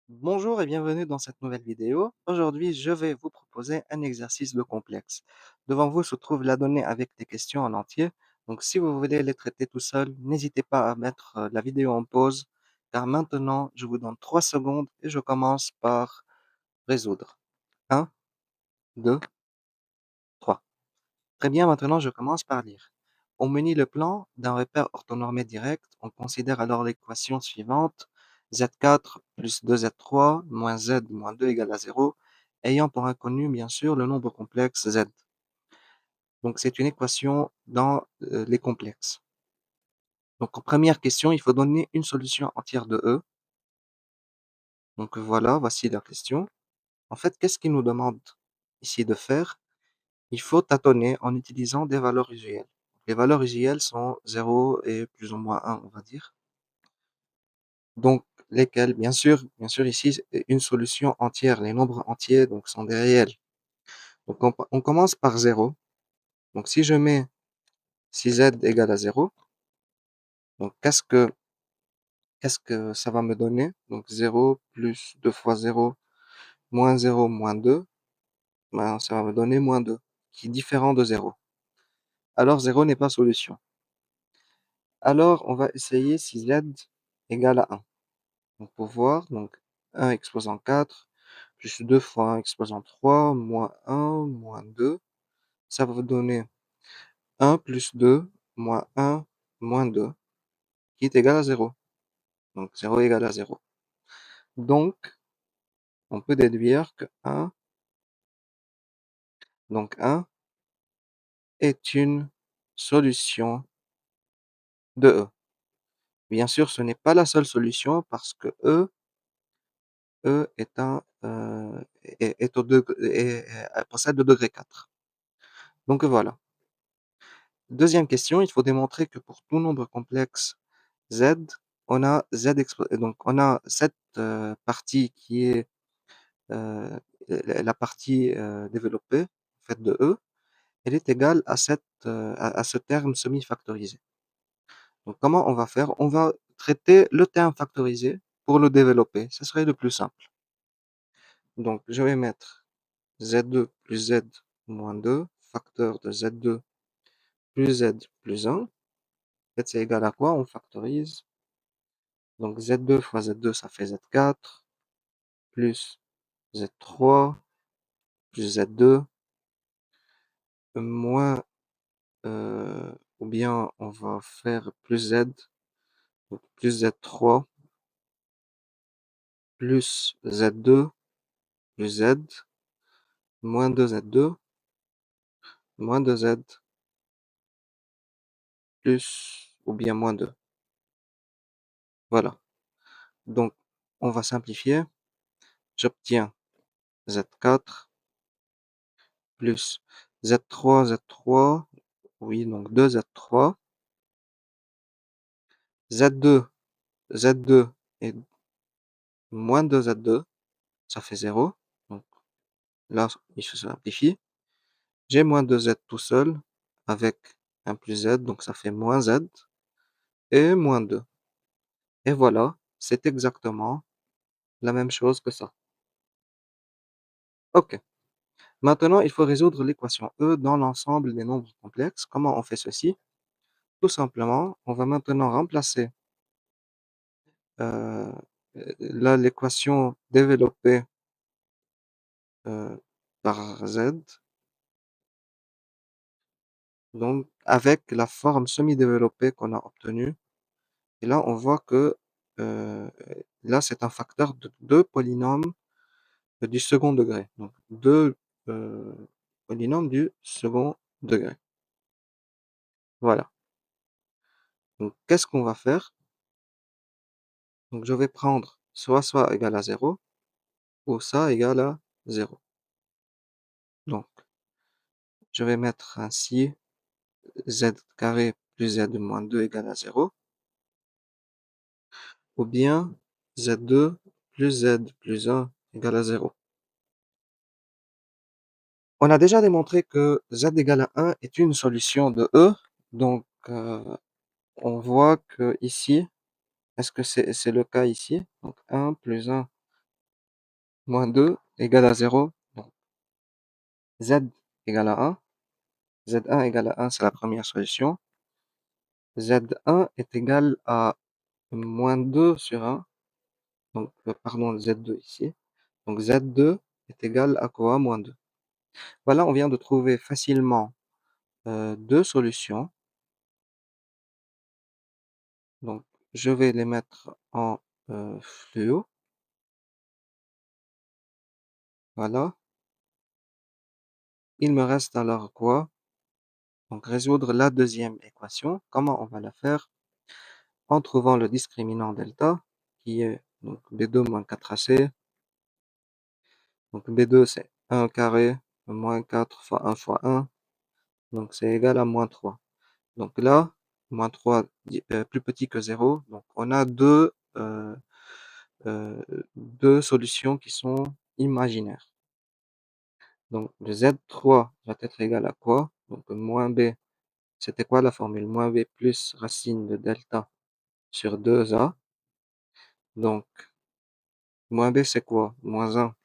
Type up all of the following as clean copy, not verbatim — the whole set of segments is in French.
Bonjour et bienvenue dans cette nouvelle vidéo. Aujourd'hui, je vais vous proposer un exercice de complexe. Devant vous se trouve la donnée avec des questions en entier. Donc, si vous voulez les traiter tout seul, n'hésitez pas à mettre la vidéo en pause, car maintenant, je vous donne 3 secondes et je commence par résoudre. Un, 2, 3. Très bien, maintenant, je commence par lire. On munit le plan d'un repère orthonormé direct. On considère alors l'équation suivante: z4 plus 2z3 moins z moins 2 égale à 0, ayant pour inconnu, bien sûr, le nombre complexe z. Donc, c'est une équation dans les complexes. Donc, en première question, il faut donner une solution entière de E. Donc, voilà, voici la question. En fait, qu'est-ce qu'il nous demande ici de faire? Il faut tâtonner en utilisant des valeurs usuelles. Les valeurs usuelles sont 0 et plus ou moins 1, on va dire. Donc, lesquelles? Bien sûr, ici, c'est une solution entière. Les nombres entiers, donc, sont des réels. Donc, on commence par 0. Donc, si je mets si z égale à 0, donc, qu'est-ce que ça va me donner? Donc, 0 plus 2 fois 0 moins 2, ben, ça va me donner moins 2, qui est différent de 0. Alors, 0 n'est pas solution. Alors, on va essayer si z égale à 1. Donc, pour voir, donc 1 exposant 4, plus 2 fois 1 exposant 3, moins 1, moins 2, ça va vous donner 1 plus 2, moins 1, moins 2, qui est égal à 0. Donc, 0 égale à 0. Donc, on peut déduire que 1, donc 1 est une solution de E. Bien sûr, ce n'est pas la seule solution parce que E est est au possède le degré 4. Donc voilà. Deuxième question, il faut démontrer que pour tout nombre complexe z, on a donc on a cette partie qui est la partie développée en fait de E, elle est égale à à ce terme semi-factorisé. Donc comment on va faire? On va traiter le terme factorisé pour le développer. Ce serait le plus simple. Donc je vais mettre z2 plus z moins 2, facteur de z2 plus z plus 1. En fait, c'est égal à quoi? On factorise. Donc z2 fois z2, ça fait z4, plus z3, plus z2, moins, ou bien on va faire plus z, donc plus z3, plus z2, plus z, moins 2z2, moins 2z, plus, ou bien moins 2. Voilà. Donc, on va simplifier. J'obtiens z4 plus z3, oui, donc 2z3, z2, z2 est moins 2z2, ça fait 0. Donc là, il se simplifie. J'ai moins 2z tout seul avec un plus z, donc ça fait moins z et moins 2. Et voilà, c'est exactement la même chose que ça. OK. Maintenant, il faut résoudre l'équation E dans l'ensemble des nombres complexes. Comment on fait ceci? Tout simplement, on va maintenant remplacer euh, là l'équation développée euh, par z, donc avec la forme semi-développée qu'on a obtenue. Et là, on voit que euh, là, c'est un facteur de deux polynômes du second degré. Donc, deux euh, polynômes du second degré. Voilà. Donc, qu'est-ce qu'on va faire? Donc, je vais prendre soit égal à 0 ou ça égal à 0. Donc, je vais mettre ainsi z carré plus z moins 2 égale à 0. Ou bien z2 plus z plus 1 égale à 0. On a déjà démontré que z égale à 1 est une solution de E. Donc, on voit que ici, est-ce que c'est le cas ici? Donc 1 plus 1 moins 2 égale à 0. Donc, Z égale à 1. Z1 égale à 1, c'est la première solution. Z1 est égal à moins 2 sur 1. Donc, pardon, Z2 ici. Donc, Z2 est égal à quoi? Moins 2. Voilà, on vient de trouver facilement deux solutions. Donc, je vais les mettre en fluo. Voilà. Il me reste alors quoi? Donc, résoudre la deuxième équation. Comment on va la faire? En trouvant le discriminant delta, qui est donc B2 moins 4AC. Donc, B2, c'est 1 carré moins 4 fois 1 fois 1. Donc, c'est égal à moins 3. Donc là, moins 3 plus petit que 0. Donc, on a euh, deux solutions qui sont imaginaires. Donc, le Z3 va être égal à quoi? Donc, moins B, c'était quoi la formule? Moins B plus racine de delta sur 2A. Donc, moins B, c'est quoi? Moins 1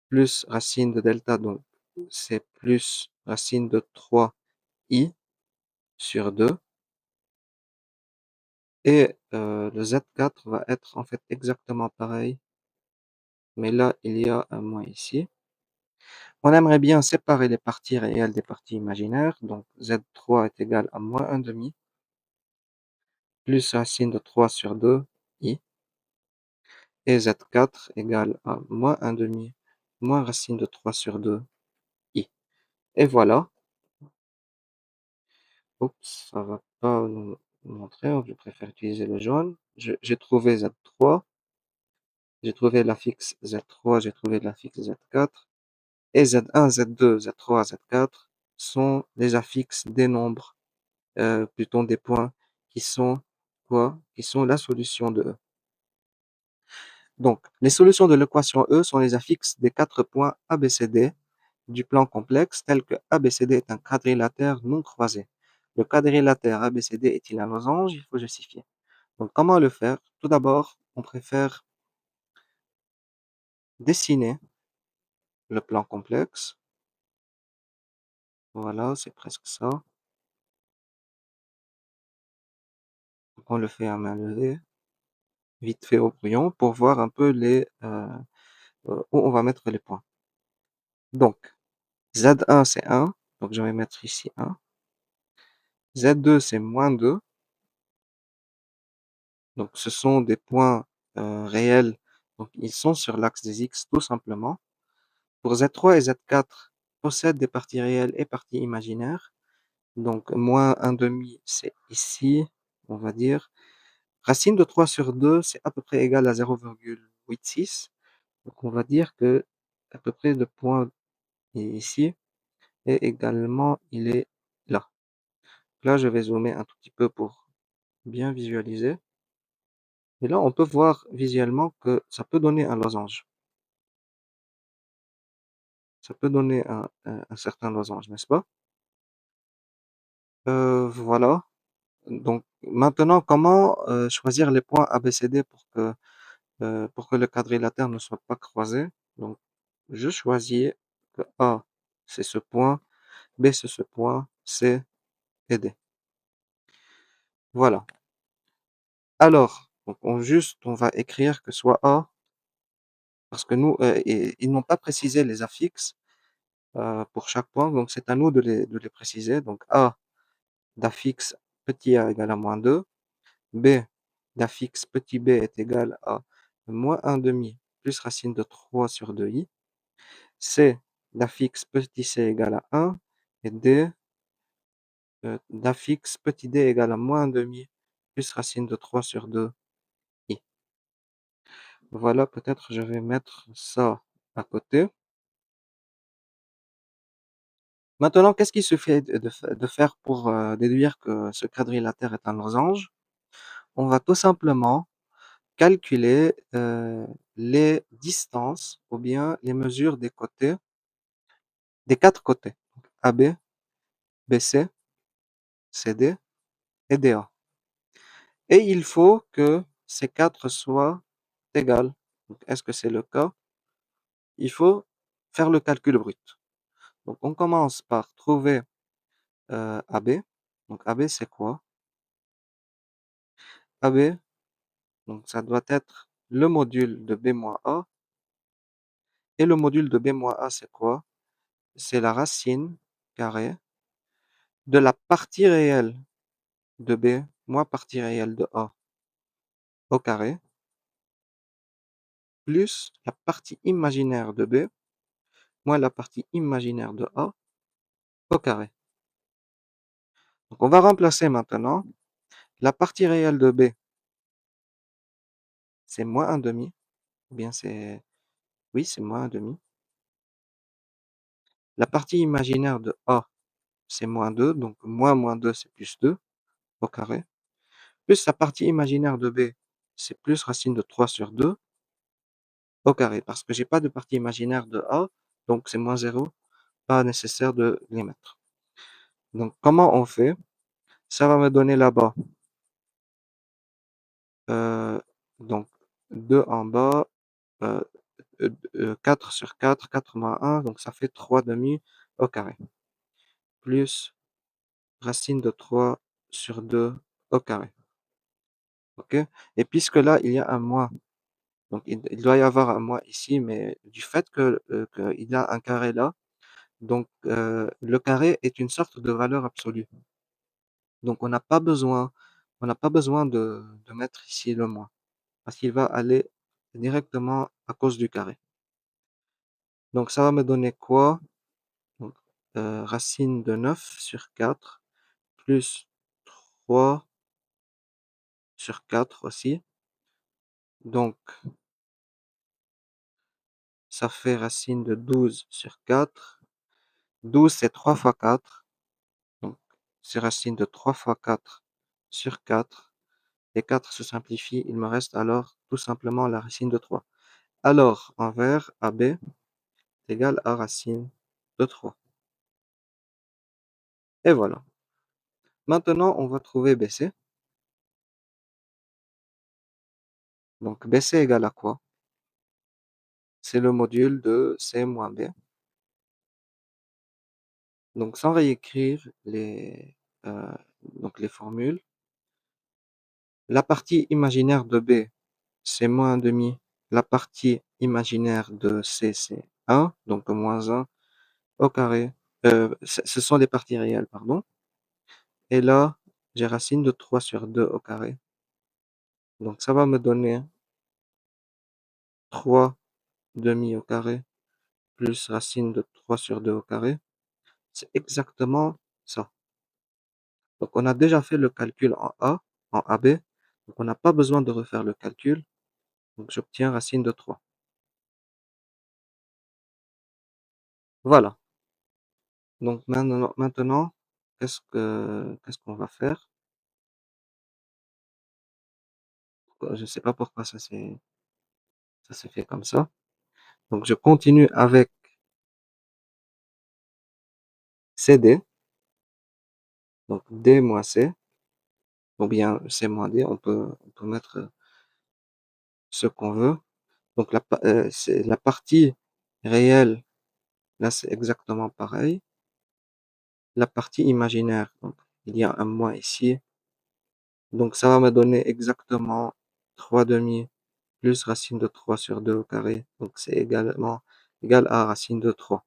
plus racine de delta. Donc, c'est plus racine de 3i sur 2. Et le Z4 va être en fait exactement pareil. Mais là, il y a un moins ici. On aimerait bien séparer les parties réelles des parties imaginaires. Donc, Z3 est égal à moins 1 demi plus racine de 3 sur 2 i. Et Z4 égale à moins 1 demi moins racine de 3 sur 2 i. Et voilà. Oups, ça va pas nous montrer. Je préfère utiliser le jaune. J'ai trouvé Z3. J'ai trouvé l'affixe Z3. J'ai trouvé l'affixe Z4. Et Z1, Z2, Z3, Z4 sont les affixes des nombres, plutôt des points, qui sont quoi? Qui sont la solution de E. Donc, les solutions de l'équation E sont les affixes des 4 points ABCD du plan complexe, tel que ABCD est un quadrilatère non croisé. Le quadrilatère ABCD est-il un losange? Il faut justifier. Donc, comment le faire? Tout d'abord, on préfère dessiner le plan complexe. Voilà, c'est presque ça. Donc, on le fait à main levée, vite fait au brouillon, pour voir un peu où on va mettre les points. Donc, Z1 c'est 1, donc je vais mettre ici 1. Z2 c'est moins 2, donc ce sont des points réels, donc ils sont sur l'axe des X tout simplement. Pour Z3 et Z4 possèdent des parties réelles et parties imaginaires, donc moins 1 demi c'est ici, on va dire. Racine de 3 sur 2 c'est à peu près égal à 0,86, donc on va dire que à peu près le point est ici. Et également, il est là. Là, je vais zoomer un tout petit peu pour bien visualiser. Et là, on peut voir visuellement que ça peut donner un losange. Ça peut donner un certain losange, n'est-ce pas? Voilà. Donc, maintenant, comment choisir les points ABCD pour que le quadrilatère ne soit pas croisé? Donc, je choisis que A, c'est ce point, B, c'est ce point, C et D. Voilà. Alors, donc on va écrire que soit A, parce que nous, ils n'ont pas précisé les affixes pour chaque point, donc c'est à nous de les préciser. Donc A d'affixe petit a égale à moins 2, B d'affixe petit b est égal à moins 1 demi plus racine de 3 sur 2i, C d'affixe petit c égale à 1, et D d'affixe petit d égale à moins 1 demi plus racine de 3 sur 2i. Voilà, peut-être je vais mettre ça à côté. Maintenant, qu'est-ce qu'il suffit de faire pour déduire que ce quadrilatère est un losange? On va tout simplement calculer les distances ou bien les mesures des côtés, des quatre côtés, AB, BC, CD et DA. Et il faut que ces quatre soient égales. Est-ce que c'est le cas? il faut faire le calcul brut. Donc on commence par trouver, AB. Donc AB, c'est quoi? AB, donc ça doit être le module de B moins A. Et le module de B moins A, c'est quoi? C'est la racine carrée de la partie réelle de B moins partie réelle de A au carré, plus la partie imaginaire de B moins la partie imaginaire de A au carré. Donc on va remplacer maintenant la partie réelle de B, c'est moins 1 demi, ou bien c'est, oui, c'est moins 1 demi. La partie imaginaire de A, c'est moins 2, donc moins 2, c'est plus 2 au carré. Plus la partie imaginaire de B, c'est plus racine de 3 sur 2 au carré, parce que j'ai pas de partie imaginaire de A, donc c'est moins 0, pas nécessaire de les mettre. Donc comment on fait? Ça va me donner là-bas, euh, donc 2 en bas, euh, 4 sur 4, 4 moins 1, donc ça fait 3 demi au carré, plus racine de 3 sur 2 au carré. OK? Et puisque là, il y a un moins, donc il doit y avoir un moins ici, mais du fait qu'il y a un carré là, donc le carré est une sorte de valeur absolue. Donc on n'a pas besoin de mettre ici le moins, parce qu'il va aller directement à cause du carré. Donc ça va me donner quoi? Donc, racine de 9 sur 4 plus 3 sur 4 aussi. Donc, ça fait racine de 12 sur 4. 12, c'est 3 fois 4. Donc, c'est racine de 3 fois 4 sur 4. Les 4 se simplifient. Il me reste alors tout simplement la racine de 3. Alors, envers AB est égal à racine de 3. Et voilà. Maintenant, on va trouver BC. Donc, BC égale à quoi? C'est le module de C moins B. Donc, sans réécrire euh, les formules, la partie imaginaire de B, c'est moins 1 demi. La partie imaginaire de C, c'est 1, donc moins 1 au carré. Ce sont les parties réelles, pardon. Et là, j'ai racine de 3 sur 2 au carré. Donc, ça va me donner 3 demi au carré plus racine de 3 sur 2 au carré. C'est exactement ça. Donc, on a déjà fait le calcul en A, en AB. Donc, on n'a pas besoin de refaire le calcul. Donc, j'obtiens racine de 3. Voilà. Donc, maintenant, qu'est-ce qu'on va faire? Je ne sais pas pourquoi ça s'est fait comme ça. Donc, je continue avec CD. Donc, D moins C. Ou bien C moins D. On peut mettre ce qu'on veut. Donc, c'est la partie réelle. Là, c'est exactement pareil. La partie imaginaire. Donc, il y a un moins ici. Donc, ça va me donner exactement 3 demi plus racine de 3 sur 2 au carré. Donc, c'est également égal à racine de 3.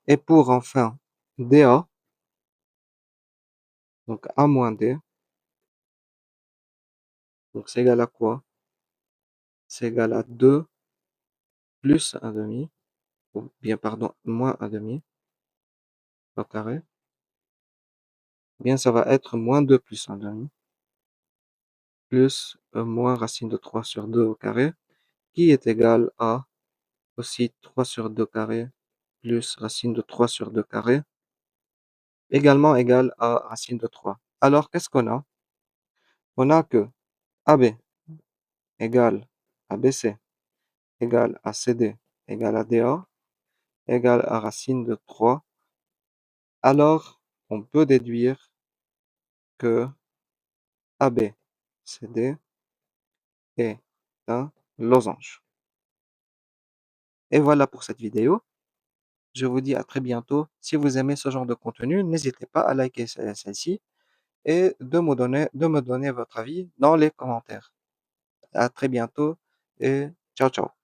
Et pour enfin DA, donc A moins D, donc c'est égal à quoi? C'est égal à 2 plus 1 demi, ou bien pardon, moins 1 demi au carré. Bien, ça va être moins 2 plus 1 demi, plus moins racine de 3 sur 2 au carré, qui est égal à aussi 3 sur 2 carré, plus racine de 3 sur 2 carré, également égal à racine de 3. Alors, qu'est-ce qu'on a? On a que AB égale à BC égale à CD égale à DA égale à racine de 3. Alors, on peut déduire que ABCD est un losange. Et voilà pour cette vidéo. Je vous dis à très bientôt. Si vous aimez ce genre de contenu, n'hésitez pas à liker celle-ci et de me donner votre avis dans les commentaires. À très bientôt et ciao ciao.